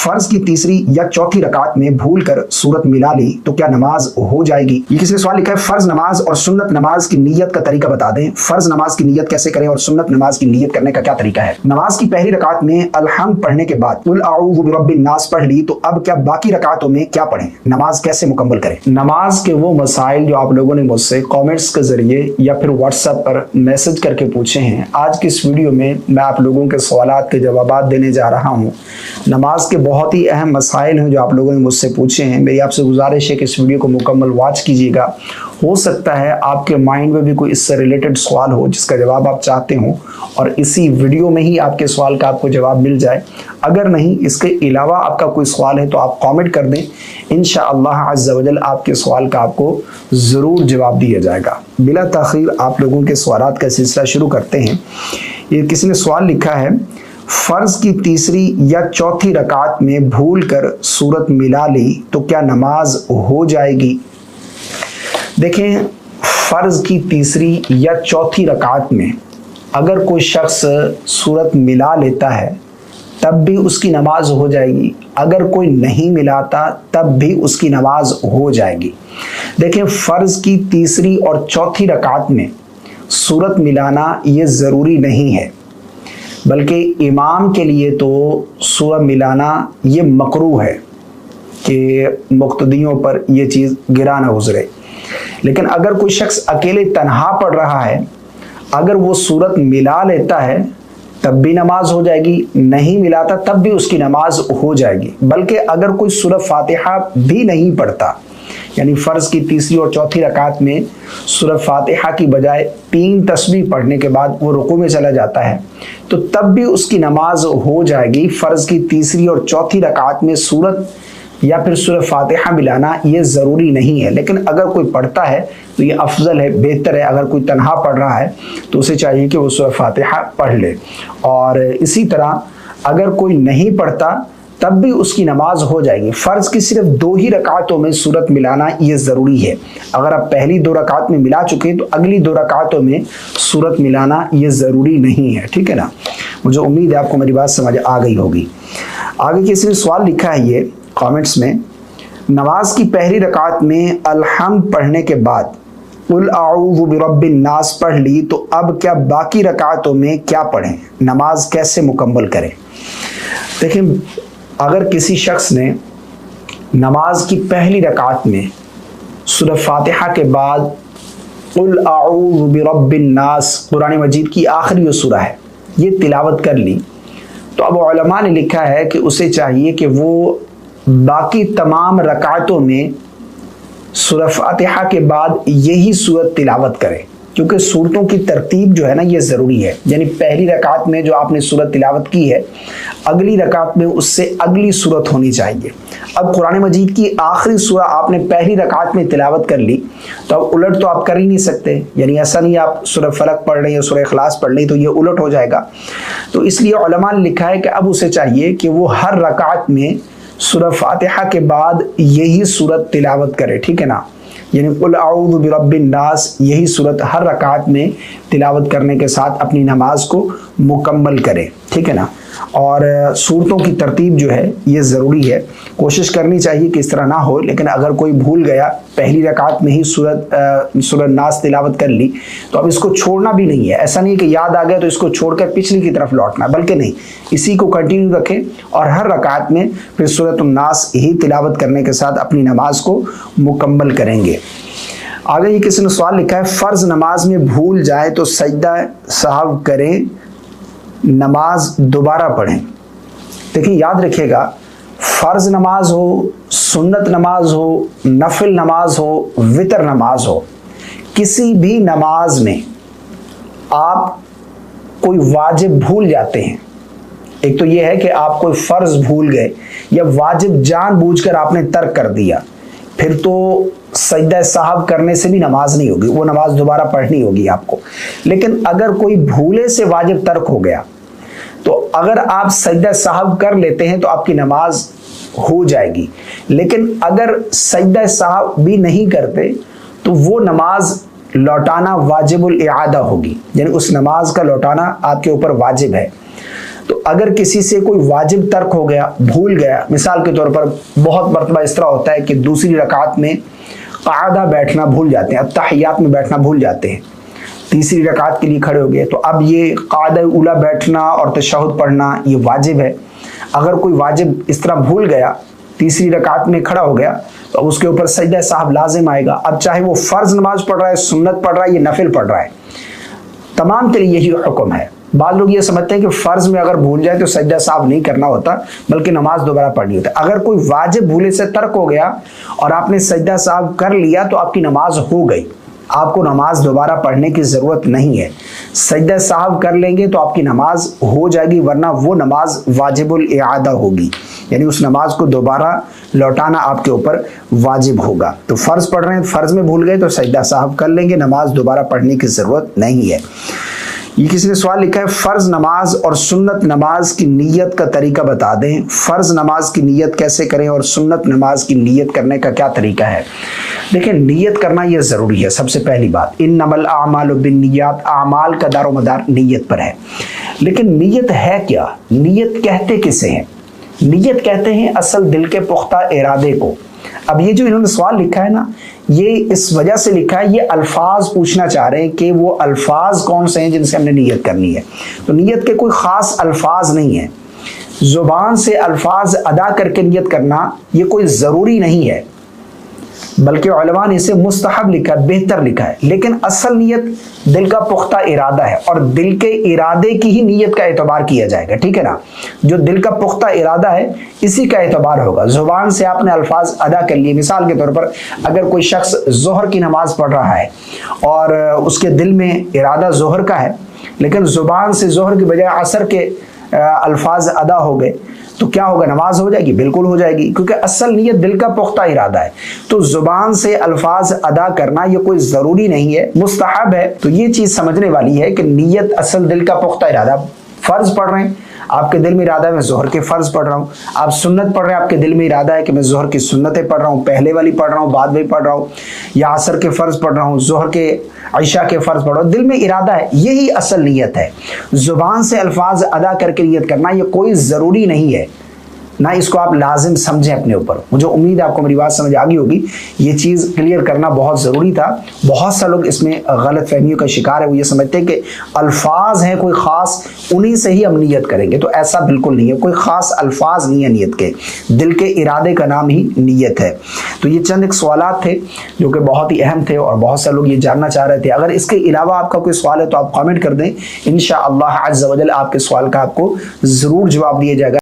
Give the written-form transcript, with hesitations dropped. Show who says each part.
Speaker 1: फर्ज की तीसरी या चौथी रकात में भूल कर सूरत मिला ली तो क्या नमाज हो जाएगी? ये किसी ने सवाल लिखा है। फर्ज नमाज और सुन्नत नमाज की नीयत का तरीका बता दें। फर्ज नमाज की नीयत कैसे करें और सुन्नत नमाज की नीयत करने का क्या तरीका है? नमाज की पहली रकात में अलहम्द पढ़ने के बाद कुल आऊज़ु बिरब्बिन नास पढ़ ली, तो अब क्या बाकी रकातों में क्या पढ़ें? नमाज कैसे मुकम्मल करें? नमाज के वो मसाइल जो आप लोगों ने मुझसे कॉमेंट्स के जरिए या फिर व्हाट्सएप पर मैसेज करके पूछे हैं, आज की इस वीडियो में मैं आप लोगों के सवालात के जवाब देने जा रहा हूँ। नमाज के बहुत ही अहम मसाइल हैं जो आप लोगों ने मुझसे पूछे हैं। मेरी आपसे गुजारिश है कि इस वीडियो को मुकम्मल वॉच कीजिएगा। हो सकता है आपके माइंड में भी कोई इससे रिलेटेड सवाल हो जिसका जवाब आप चाहते हो और इसी वीडियो में ही आपके सवाल का आपको जवाब मिल जाए। अगर नहीं, इसके अलावा आपका कोई सवाल है तो आप कमेंट कर दें। इंशाअल्लाह अज़्ज़ा वजल आपके सवाल का आपको ज़रूर जवाब दिया जाएगा। बिला ताख़ीर आप लोगों के सवालात का सिलसिला शुरू करते हैं। ये किसी ने सवाल लिखा है, फर्ज की तीसरी या चौथी रकात में भूल कर सूरत मिला ली तो क्या नमाज हो जाएगी? देखें, फर्ज की तीसरी या चौथी रकात में अगर कोई शख्स सूरत मिला लेता है तब भी उसकी नमाज हो जाएगी। अगर कोई नहीं मिलाता तब भी उसकी नमाज हो जाएगी। देखें, फर्ज की तीसरी और चौथी रकात में सूरत मिलाना ये ज़रूरी नहीं है, बल्कि इमाम के लिए तो सूरत मिलाना ये मकरूह है कि मुक्तदियों पर ये चीज़ गिरा ना गुजरे। लेकिन अगर कोई शख्स अकेले तन्हा पढ़ रहा है, अगर वो सूरत मिला लेता है तब भी नमाज हो जाएगी, नहीं मिलाता तब भी उसकी नमाज हो जाएगी। बल्कि अगर कोई सूरत फातिहा भी नहीं पढ़ता, यानी फ़र्ज़ की तीसरी और चौथी रकात में सूरत फातिहा की बजाय 3 तस्बीह पढ़ने के बाद वो रुकू में चला जाता है तो तब भी उसकी नमाज हो जाएगी। फ़र्ज़ की तीसरी और चौथी रकात में सूरत या फिर सूरत फातिहा मिलाना ये ज़रूरी नहीं है। लेकिन अगर कोई पढ़ता है तो ये अफजल है, बेहतर है। अगर कोई तन्हा पढ़ रहा है तो उसे चाहिए कि वो सूरत फातिहा पढ़ ले। और इसी तरह अगर कोई नहीं पढ़ता तब भी उसकी नमाज हो जाएगी। फ़र्ज़ की सिर्फ 2 ही रकातों में सूरत मिलाना ये ज़रूरी है। अगर आप पहली 2 रकात में मिला चुके हैं तो अगली 2 रकातों में सूरत मिलाना ये ज़रूरी नहीं है। ठीक है ना? मुझे उम्मीद है आपको मेरी बात समझ आ गई होगी। आगे किसी ने सवाल लिखा है ये कमेंट्स में, नमाज की पहली रकात में अलहम्द पढ़ने के बाद कुल आऊज़ु बिरब्बिन नास पढ़ ली, तो अब क्या बाकी रकातों में क्या पढ़ें? नमाज कैसे मुकम्मल करें? देखिए, अगर किसी शख्स ने नमाज की पहली रकात में सूरह फातिहा के बाद कुल आऊज़ु बिरब्बिन नास, कुरान मजीद की आखिरी जो सूरह है, ये तिलावत कर ली, तो अब उलमा ने लिखा है कि उसे चाहिए कि वो बाकी तमाम रकातों में सूरह फातिहा के बाद यही सूरत तिलावत करे, क्योंकि सूरतों की तरतीब जो है ना ये ज़रूरी है। यानी पहली रकात में जो आपने सूरत तिलावत की है, अगली रकात में उससे अगली सूरत होनी चाहिए। अब कुरान मजीद की आखिरी सूरह आपने पहली रकात में तिलावत कर ली तो अब उलट तो आप कर ही नहीं सकते। यानी ऐसा नहीं आप सूरह फलक पढ़ रहे हैं या सूरह इखलास पढ़ रहे तो ये उलट हो जाएगा। तो इसलिए उलमा ने लिखा है कि अब उसे चाहिए कि वो हर रकात में सूरह फातिहा के बाद यही सूरत तिलावत करे। ठीक है ना? यानी कुल आऊज़ु बिरब्बिन नास यही सूरत हर रकात में तिलावत करने के साथ अपनी नमाज को मुकम्मल करे। ठीक है ना? और सूरतों की तरतीब जो है ये ज़रूरी है। कोशिश करनी चाहिए कि इस तरह ना हो। लेकिन अगर कोई भूल गया, पहली रकात में ही सूरत नास तिलावत कर ली, तो अब इसको छोड़ना भी नहीं है। ऐसा नहीं कि याद आ गया तो इसको छोड़कर पिछली की तरफ लौटना, बल्कि नहीं, इसी को कंटिन्यू रखें और हर रकात में फिर सूरत नास ही तिलावत करने के साथ अपनी नमाज को मुकम्मल करेंगे। आगे ये किसी ने सवाल लिखा है, फ़र्ज नमाज में भूल जाए तो सजदा साहब करें, नमाज दोबारा पढ़ें। देखिए, याद रखिएगा, फ़र्ज नमाज हो, सुन्नत नमाज हो, नफिल नमाज हो, वितर नमाज हो, किसी भी नमाज में आप कोई वाजिब भूल जाते हैं। एक तो यह है कि आप कोई फ़र्ज भूल गए या वाजिब जानबूझकर आपने तर्क कर दिया, फिर तो सजदा साहब करने से भी नमाज नहीं होगी, वो नमाज दोबारा पढ़नी होगी आपको। लेकिन अगर कोई भूले से वाजिब तर्क हो गया तो अगर आप सजदा साहब कर लेते हैं तो आपकी नमाज हो जाएगी। लेकिन अगर सजदा साहब भी नहीं करते तो वो नमाज लौटाना वाजिबुल इआदा होगी, यानी उस नमाज का लौटाना आपके ऊपर वाजिब है। तो अगर किसी से कोई वाजिब तर्क हो गया, भूल गया, मिसाल के तौर पर बहुत मरतबा इस तरह होता है कि दूसरी रकात में क़ादा बैठना भूल जाते हैं, अत्तहियात में बैठना भूल जाते हैं, तीसरी रकात के लिए खड़े हो गए, तो अब ये क़ादा उला बैठना और तशहुद पढ़ना ये वाजिब है। अगर कोई वाजिब इस तरह भूल गया, तीसरी रकात में खड़ा हो गया, तो उसके ऊपर सजदा साहब लाजिम आएगा। अब चाहे वो फ़र्ज नमाज पढ़ रहा है, सुन्नत पढ़ रहा है, ये नफिल पढ़ रहा है, तमाम के लिए यही हुक्म है। बाद लोग ये समझते हैं कि फ़र्ज में अगर भूल जाए तो सजदा साहब नहीं करना होता, बल्कि नमाज दोबारा पढ़नी होती है। अगर कोई वाजिब भूले से तर्क हो गया और आपने सजदा साहब कर लिया तो आपकी नमाज हो गई, आपको नमाज दोबारा पढ़ने की ज़रूरत नहीं है। सजदा साहब कर लेंगे तो आपकी नमाज हो जाएगी, वरना वो नमाज वाजिबुल इआदा होगी, यानी उस नमाज को दोबारा लौटाना आपके ऊपर वाजिब होगा। तो फ़र्ज़ पढ़ रहे हैं, फ़र्ज़ में भूल गए तो सजदा साहब कर लेंगे, नमाज दोबारा पढ़ने की ज़रूरत नहीं है। ये किसी ने सवाल लिखा है, फ़र्ज़ नमाज और सुन्नत नमाज की नीयत का तरीका बता दें। फ़र्ज़ नमाज की नीयत कैसे करें और सुन्नत नमाज की नीयत करने का क्या तरीका है? देखिए, नीयत करना यह ज़रूरी है। सबसे पहली बात, इन्नमल आमालु बिन्नियात, आमाल का दारोमदार नीयत पर है। लेकिन नीयत है क्या? नीयत कहते किसे हैं? नीयत कहते हैं असल दिल के पुख्ता इरादे को। अब ये जो इन्होंने सवाल लिखा है ना, ये इस वजह से लिखा है, ये अल्फाज पूछना चाह रहे हैं कि वो अल्फाज कौन से हैं जिनसे हमने नीयत करनी है। तो नीयत के कोई ख़ास अल्फाज नहीं है। ज़ुबान से अल्फाज अदा करके नीयत करना ये कोई ज़रूरी नहीं है, बल्कि उलमा ने इसे मुस्तहब लिखा है, बेहतर लिखा है। लेकिन असल नीयत दिल का पुख्ता इरादा है, और दिल के इरादे की ही नीयत का एतबार किया जाएगा, ठीक है ना। जो दिल का पुख्ता इरादा है इसी का एतबार होगा। ज़ुबान से आपने अल्फाज अदा कर लिए, मिसाल के तौर पर अगर कोई शख्स ज़ोहर की नमाज पढ़ रहा है और उसके दिल में इरादा ज़ोहर का है, लेकिन ज़ुबान से ज़ोहर की बजाय असर के अल्फाज अदा हो गए, तो क्या होगा? नमाज हो जाएगी? बिल्कुल हो जाएगी, क्योंकि असल नीयत दिल का पुख्ता इरादा है। तो जुबान से अल्फाज अदा करना ये कोई ज़रूरी नहीं है, मुस्तहब है। तो ये चीज़ समझने वाली है कि नीयत असल दिल का पुख्ता इरादा। फ़र्ज़ पढ़ रहे हैं, आपके दिल में इरादा है मैं ज़ोहर के फ़र्ज़ पढ़ रहा हूँ। आप सुन्नत पढ़ रहे हैं, आपके दिल में इरादा है कि मैं ज़ोहर की सुन्नतें पढ़ रहा हूँ, पहले वाली पढ़ रहा हूँ, बाद में पढ़ रहा हूँ, या असर के फ़र्ज़ पढ़ रहा हूँ, ज़ोहर के इशा के फ़र्ज़ पढ़ रहा हूँ। दिल में इरादा है, यही असल नीयत है। ज़ुबान से अल्फाज अदा करके नीयत करना ये कोई ज़रूरी नहीं है, ना इसको आप लाजिम समझें अपने ऊपर। मुझे उम्मीद है आपको मेरी बात समझ आ गई होगी। ये चीज़ क्लियर करना बहुत ज़रूरी था। बहुत से लोग इसमें गलत फहमियों का शिकार है। वो ये समझते हैं कि अल्फाज हैं कोई ख़ास, उन्हीं से ही हम नियत करेंगे। तो ऐसा बिल्कुल नहीं है, कोई ख़ास अल्फाज नहीं है नियत के, दिल के इरादे का नाम ही नियत है। तो ये चंद एक सवालात थे जो कि बहुत ही अहम थे और बहुत से लोग ये जानना चाह रहे थे। अगर इसके अलावा आपका कोई सवाल है तो आप कॉमेंट कर दें, इंशाअल्लाह अज़्ज़ व जल आपके सवाल का आपको ज़रूर जवाब दिया जाएगा।